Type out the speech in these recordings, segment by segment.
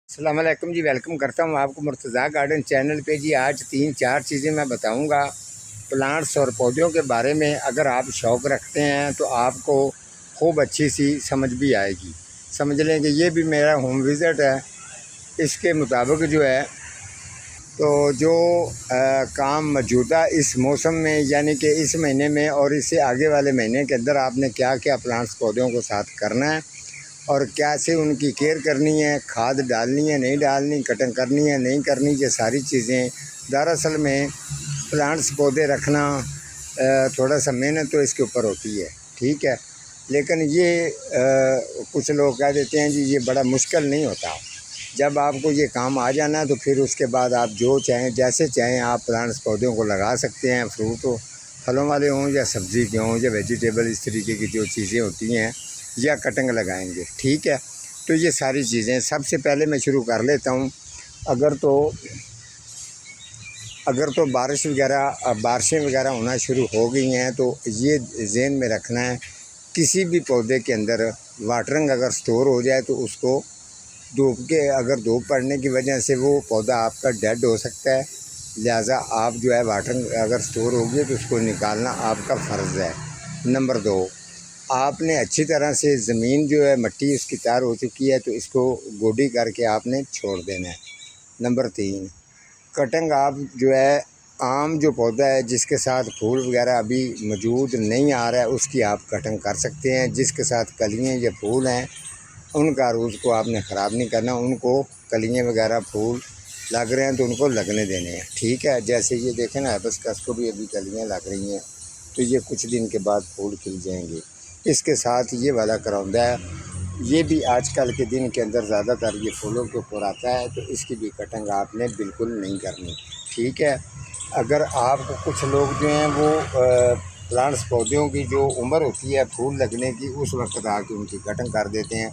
अस्सलाम वालेकुम जी। वेलकम करता हूँ आपको मुर्तज़ा गार्डन चैनल पे जी। आज 3-4 चीज़ें मैं बताऊँगा प्लांट्स और पौधों के बारे में। अगर आप शौक़ रखते हैं तो आपको खूब अच्छी सी समझ भी आएगी। समझ लें कि ये भी मेरा होम विज़िट है। इसके मुताबिक जो है तो जो काम मौजूदा इस मौसम में यानी कि इस महीने में और इससे आगे वाले महीने के अंदर आपने क्या क्या प्लांट्स पौधों को साथ करना है और कैसे उनकी केयर करनी है, खाद डालनी है नहीं डालनी, कटिंग करनी है नहीं करनी, ये सारी चीज़ें दरअसल में प्लांट्स पौधे रखना थोड़ा सा मेहनत तो इसके ऊपर होती है, ठीक है। लेकिन ये कुछ लोग कह देते हैं जी ये बड़ा मुश्किल नहीं होता। जब आपको ये काम आ जाना तो फिर उसके बाद आप जो चाहें जैसे चाहें आप प्लांट्स पौधों को लगा सकते हैं। फ्रूट हो, फलों वाले हों या सब्ज़ी के हों या वेजिटेबल, इस तरीके की जो चीज़ें होती हैं या कटिंग लगाएंगे, ठीक है। तो ये सारी चीज़ें सबसे पहले मैं शुरू कर लेता हूँ। अगर तो बारिशें वगैरह होना शुरू हो गई हैं तो ये ज़हन में रखना है किसी भी पौधे के अंदर वाटरिंग अगर स्टोर हो जाए तो उसको अगर धूप पड़ने की वजह से वो पौधा आपका डेड हो सकता है। लिहाजा आप जो है वाटरिंग अगर स्टोर होगी तो उसको निकालना आपका फ़र्ज़ है। नंबर 2, आपने अच्छी तरह से ज़मीन जो है मिट्टी उसकी तैयार हो चुकी है तो इसको गोडी करके आपने छोड़ देना है। नंबर 3, कटिंग आप जो है आम जो पौधा है जिसके साथ फूल वगैरह अभी मौजूद नहीं आ रहा है उसकी आप कटिंग कर सकते हैं। जिसके साथ कलियाँ या फूल हैं उनका रूज को आपने ख़राब नहीं करना। उनको कलियाँ वगैरह फूल लग रहे हैं तो उनको लगने देने हैं, ठीक है। जैसे ये देखें ना, हिबिस्कस को भी अभी कलियाँ लग रही हैं तो ये कुछ दिन के बाद फूल खिल जाएंगे। इसके साथ ये वाला करौंदा है, ये भी आजकल के दिन के अंदर ज़्यादातर ये फूलों के ऊपर आता है तो इसकी भी कटिंग आपने बिल्कुल नहीं करनी, ठीक है। अगर आपको कुछ लोग जो हैं वो प्लांट्स पौधों की जो उम्र होती है फूल लगने की उस वक्त आके उनकी कटिंग कर देते हैं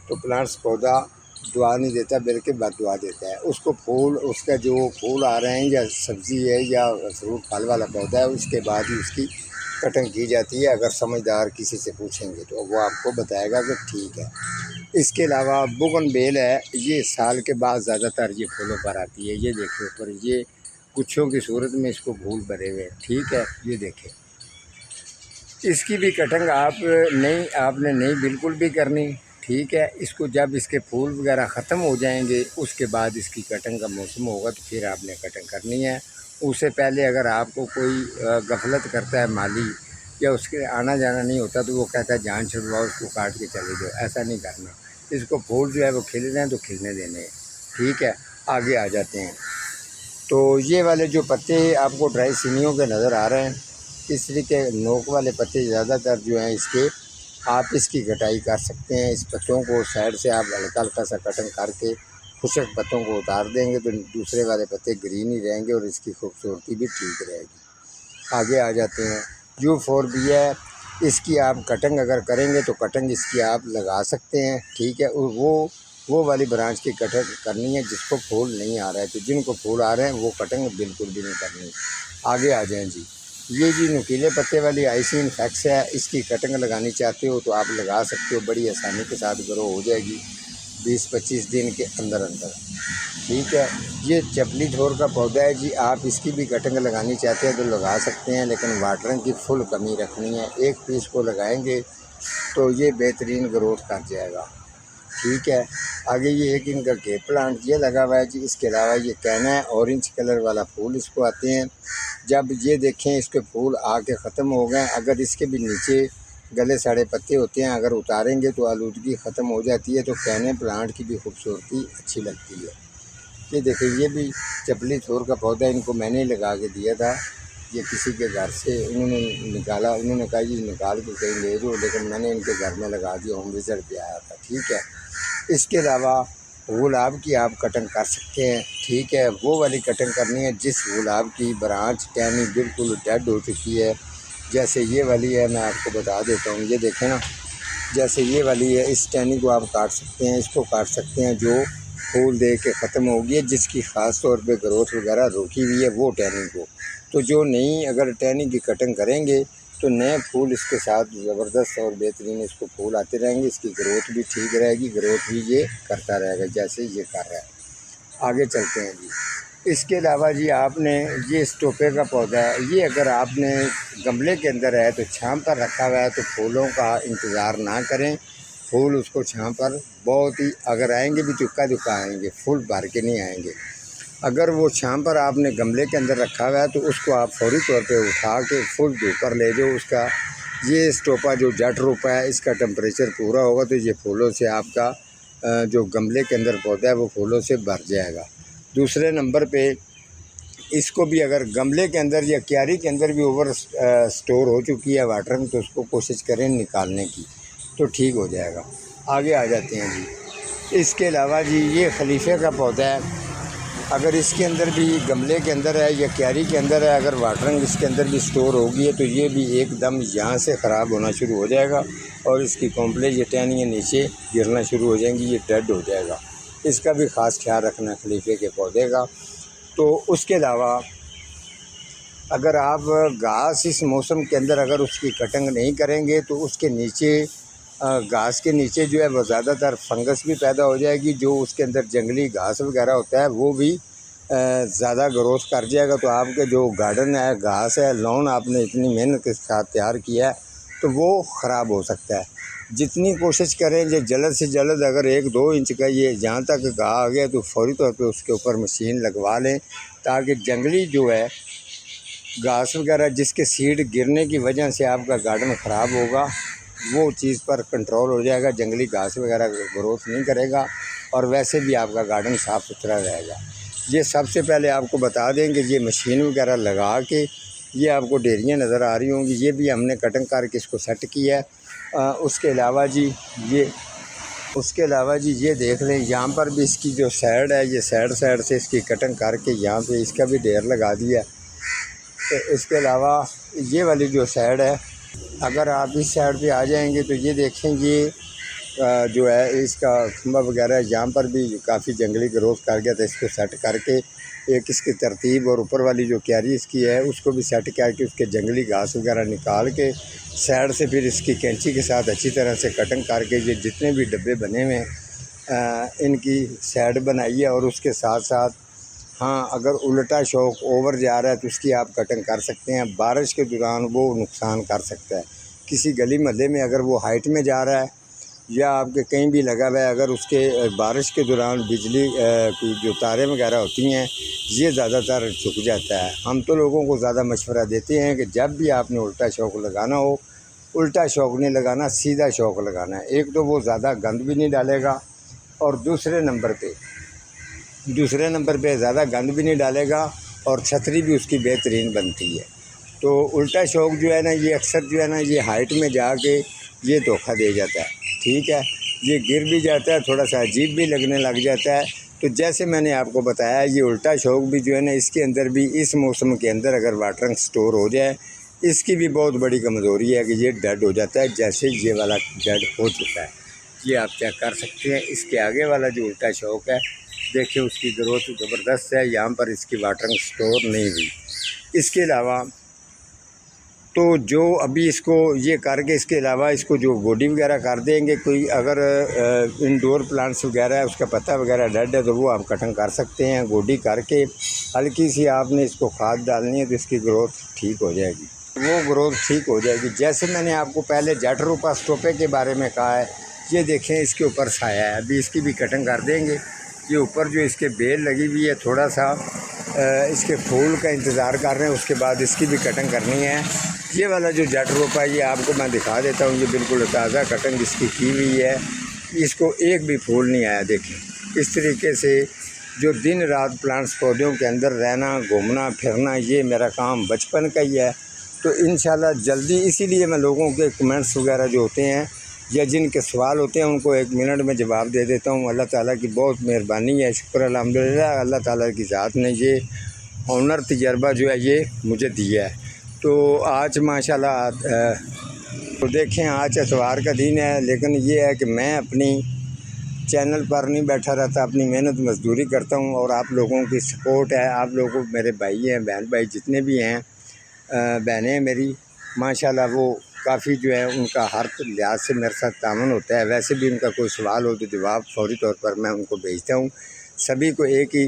तो प्लांट्स पौधा दुआ नहीं देता बल्कि बददुआ देता है। उसको फूल, उसका जो फूल आ रहे हैं या सब्ज़ी है या फ्रूट फल वाला पौधा है उसके बाद ही उसकी कटिंग की जाती है। अगर समझदार किसी से पूछेंगे तो वो आपको बताएगा कि ठीक है। इसके अलावा बोगनवेल है, ये साल के बाद ज़्यादातर ये फूलों पर आती है। ये देखिए ऊपर ये गुच्छों की सूरत में इसको फूल भरे हुए, ठीक है। ये देखें, इसकी भी कटिंग आपने नहीं बिल्कुल भी करनी, ठीक है। इसको जब इसके फूल वगैरह ख़त्म हो जाएंगे उसके बाद इसकी कटिंग का मौसम होगा तो फिर आपने कटिंग करनी है। उससे पहले अगर आपको कोई गफलत करता है माली या उसके आना जाना नहीं होता तो वो कहता है जान छुड़वाओ, उसको काट के चले जाओ। ऐसा नहीं करना। इसको फूल जो है वो खिल रहे हैं तो खिलने देने हैं, ठीक है। आगे आ जाते हैं तो ये वाले जो पत्ते आपको ड्राई सीनियों के नज़र आ रहे हैं, इस तरीके नोक वाले पत्ते ज़्यादातर जो हैं इसके, आप इसकी कटाई कर सकते हैं। इस पत्तों को साइड से आप हल्का हल्का सा कटिंग करके खुशक पत्तों को उतार देंगे तो दूसरे वाले पत्ते ग्रीन ही रहेंगे और इसकी खूबसूरती भी ठीक रहेगी। आगे आ जाते हैं, U4B है, इसकी आप कटिंग अगर करेंगे तो कटिंग इसकी आप लगा सकते हैं, ठीक है। वो वाली ब्रांच की कटिंग करनी है जिसको फूल नहीं आ रहा है। तो जिनको फूल आ रहे हैं वो कटिंग बिल्कुल भी नहीं करनी। आगे आ जाएँ जी, ये जी नुकीले पत्ते वाली आइसिन फैक्स है, इसकी कटिंग लगानी चाहते हो तो आप लगा सकते हो, बड़ी आसानी के साथ ग्रो हो जाएगी 20-25 दिन के अंदर अंदर, ठीक है। ये चपली थोर का पौधा है जी, आप इसकी भी कटिंग लगानी चाहते हैं तो लगा सकते हैं, लेकिन वाटरिंग की फुल कमी रखनी है। एक पीस को लगाएंगे तो ये बेहतरीन ग्रोथ कर जाएगा, ठीक है। आगे ये एक इनका केप प्लांट ये लगा हुआ है जी। इसके अलावा ये कहना है ऑरेंज कलर वाला फूल इसको आते हैं। जब ये देखें इसके फूल आके ख़त्म हो गए, अगर इसके भी नीचे गले सड़े पत्ते होते हैं अगर उतारेंगे तो आलूदगी ख़त्म हो जाती है तो कहने प्लांट की भी खूबसूरती अच्छी लगती है। ये देखिए, ये भी चपली थोर का पौधा, इनको मैंने लगा के दिया था। ये किसी के घर से उन्होंने निकाला, उन्होंने कहा ये निकाल के कहीं ले दो, लेकिन मैंने इनके घर में लगा दिया, होम विजिट पे आया था, ठीक है। इसके अलावा गुलाब की आप कटिंग कर सकते हैं, ठीक है। वो वाली कटिंग करनी है जिस गुलाब की ब्रांच टहनी बिल्कुल डेड हो चुकी है। जैसे ये वाली है, मैं आपको बता देता हूँ, ये देखें ना, जैसे ये वाली है, इस टहनी को आप काट सकते हैं, इसको काट सकते हैं जो फूल दे के ख़त्म हो गई है, जिसकी ख़ास तौर पे ग्रोथ वगैरह रोकी हुई है वो टहनी को। तो जो नहीं, अगर टहनी की कटिंग करेंगे तो नए फूल इसके साथ ज़बरदस्त और बेहतरीन इसको फूल आते रहेंगे। इसकी ग्रोथ भी ठीक रहेगी, ग्रोथ भी ये करता रहेगा जैसे ये कर रहा है। आगे चलते हैं जी। इसके अलावा जी आपने ये स्टोपे का पौधा है, ये अगर आपने गमले के अंदर है तो छांव पर रखा हुआ है तो फूलों का इंतज़ार ना करें। फूल उसको छांव पर बहुत ही अगर आएंगे भी चुक्का चुक्का आएंगे, फूल भर के नहीं आएंगे। अगर वो छांव पर आपने गमले के अंदर रखा हुआ है तो उसको आप फौरी तौर पे उठा के फुल धूप पर ले जाओ। उसका ये स्टोपा जो जट रूपा है इसका टेम्परेचर पूरा होगा तो ये फूलों से आपका जो गमले के अंदर पौधा है वो फूलों से भर जाएगा। दूसरे नंबर पे इसको भी अगर गमले के अंदर या क्यारी के अंदर भी ओवर स्टोर हो चुकी है वाटरिंग तो उसको कोशिश करें निकालने की, तो ठीक हो जाएगा। आगे आ जाते हैं जी। इसके अलावा जी ये खलीफे का पौधा है, अगर इसके अंदर भी गमले के अंदर है या क्यारी के अंदर है, अगर वाटरिंग इसके अंदर भी स्टोर होगी है तो ये भी एकदम यहाँ से ख़राब होना शुरू हो जाएगा और इसकी कॉम्प्लेक्स ये टहनियाँ नीचे गिरना शुरू हो जाएंगी, ये डेड हो जाएगा। इसका भी ख़ास ख्याल रखना है खलीफे के पौधे का। तो उसके अलावा अगर आप घास इस मौसम के अंदर अगर उसकी कटिंग नहीं करेंगे तो उसके नीचे घास के नीचे जो है वो ज़्यादातर फंगस भी पैदा हो जाएगी। जो उसके अंदर जंगली घास वगैरह होता है वो भी ज़्यादा ग्रोथ कर जाएगा। तो आपके जो गार्डन है, घास है, लॉन आपने इतनी मेहनत के साथ तैयार किया है तो वो ख़राब हो सकता है। जितनी कोशिश करें जो जल्द से जल्द अगर 1-2 इंच का ये जहाँ तक घास आ गया तो फौरी तौर पे उसके ऊपर मशीन लगवा लें, ताकि जंगली जो है घास वगैरह जिसके सीड गिरने की वजह से आपका गार्डन ख़राब होगा वो चीज़ पर कंट्रोल हो जाएगा। जंगली घास वगैरह ग्रोथ नहीं करेगा और वैसे भी आपका गार्डन साफ़ सुथरा रहेगा। ये सबसे पहले आपको बता दें कि ये मशीन वगैरह लगा के ये आपको ढेरियाँ नज़र आ रही होंगी, ये भी हमने कटिंग करके इसको सेट किया है। उसके अलावा जी ये देख लें, यहाँ पर भी इसकी जो साइड है ये साइड से इसकी कटिंग करके यहाँ पे इसका भी ढेर लगा दिया। तो इसके अलावा ये वाली जो साइड है, अगर आप इस साइड पे आ जाएंगे तो ये देखें ये जो है इसका खंबा वगैरह यहाँ पर भी काफ़ी जंगली ग्रोथ कर गया था। इसको सेट करके एक इसकी तरतीब और ऊपर वाली जो क्यारी इसकी है उसको भी सेट करके उसके जंगली घास वगैरह निकाल के साइड से फिर इसकी कैंची के साथ अच्छी तरह से कटिंग करके ये जितने भी डब्बे बने हुए हैं इनकी साइड बनाई है। और उसके साथ साथ हाँ, अगर उल्टा शौक ओवर जा रहा है तो उसकी आप कटिंग कर सकते हैं। बारिश के दौरान वो नुकसान कर सकता है। किसी गली मोहल्ले में अगर वो हाइट में जा रहा है या आपके कहीं भी लगा हुआ है, अगर उसके बारिश के दौरान बिजली की जो तारें वगैरह होती हैं ये ज़्यादातर झुक जाता है। हम तो लोगों को ज़्यादा मशवरा देते हैं कि जब भी आपने उल्टा शौक लगाना हो, उल्टा शौक नहीं लगाना, सीधा शौक लगाना है। एक तो वो ज़्यादा गंद भी नहीं डालेगा और दूसरे नंबर पे ज़्यादा गंद भी नहीं डालेगा और छतरी भी उसकी बेहतरीन बनती है। तो उल्टा शौक जो है ना ये अक्सर जो है ना ये हाइट में जाके ये धोखा दे जाता है, ठीक है। ये गिर भी जाता है, थोड़ा सा अजीब भी लगने लग जाता है। तो जैसे मैंने आपको बताया ये उल्टा शौक भी जो है ना इसके अंदर भी इस मौसम के अंदर अगर वाटरिंग स्टोर हो जाए इसकी भी बहुत बड़ी कमज़ोरी है कि ये डेड हो जाता है, जैसे ये वाला डेड हो चुका है। ये आप चेक कर सकते हैं। इसके आगे वाला जो उल्टा शौक है देखिए उसकी ग्रोथ ज़बरदस्त है, यहाँ पर इसकी वाटरिंग स्टोर नहीं हुई। इसके अलावा तो जो अभी इसको ये करके इसके अलावा इसको जो गोडी वगैरह कर देंगे, कोई अगर इंडोर प्लांट्स वगैरह है उसका पत्ता वगैरह डेड है तो वो आप कटिंग कर सकते हैं। गोडी करके हल्की सी आपने इसको खाद डालनी है तो इसकी ग्रोथ ठीक हो जाएगी, वो ग्रोथ ठीक हो जाएगी। जैसे मैंने आपको पहले जट रूपा स्टोपे के बारे में कहा है, ये देखें इसके ऊपर साया है, अभी इसकी भी कटिंग कर देंगे। ये ऊपर जो इसके बेल लगी हुई है थोड़ा सा इसके फूल का इंतज़ार कर रहे हैं, उसके बाद इसकी भी कटिंग करनी है। ये वाला जो जट रोपा है ये आपको मैं दिखा देता हूँ, ये बिल्कुल ताज़ा कटिंग इसकी की हुई है, इसको एक भी फूल नहीं आया। देखें इस तरीके से जो दिन रात प्लांट्स पौधों के अंदर रहना, घूमना फिरना, ये मेरा काम बचपन का ही है। तो इंशाल्लाह जल्दी, इसीलिए मैं लोगों के कमेंट्स वगैरह जो होते हैं या जिनके सवाल होते हैं उनको 1 मिनट में जवाब दे देता हूँ। अल्लाह ताला की बहुत मेहरबानी है, शुक्र अल्हम्दुलिल्लाह, अल्लाह ताला की ज़ात ने ये ऑनर तजर्बा जो है ये मुझे दिया है। तो आज माशाल्लाह तो देखें आज एतवार का दिन है, लेकिन ये है कि मैं अपनी चैनल पर नहीं बैठा रहता, अपनी मेहनत मजदूरी करता हूँ और आप लोगों की सपोर्ट है। आप लोगों मेरे भाई हैं, बहन भाई जितने भी हैं, बहनें मेरी, माशाल्लाह वो काफ़ी जो है उनका हर लिहाज से मेरे साथ तामन होता है। वैसे भी उनका कोई सवाल हो तो जवाब फ़ौरी तौर पर मैं उनको भेजता हूँ। सभी को एक ही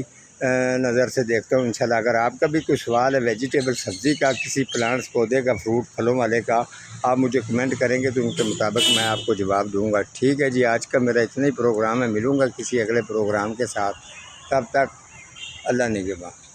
नज़र से देखता हूँ। इंशाल्लाह अगर आपका भी कोई सवाल है वेजिटेबल सब्ज़ी का, किसी प्लांट्स पौधे का, फ्रूट फलों वाले का, आप मुझे कमेंट करेंगे तो उनके मुताबिक मैं आपको जवाब दूँगा। ठीक है जी, आज का मेरा इतना ही प्रोग्राम है। मिलूँगा किसी अगले प्रोग्राम के साथ, तब तक अल्लाह निगहबान।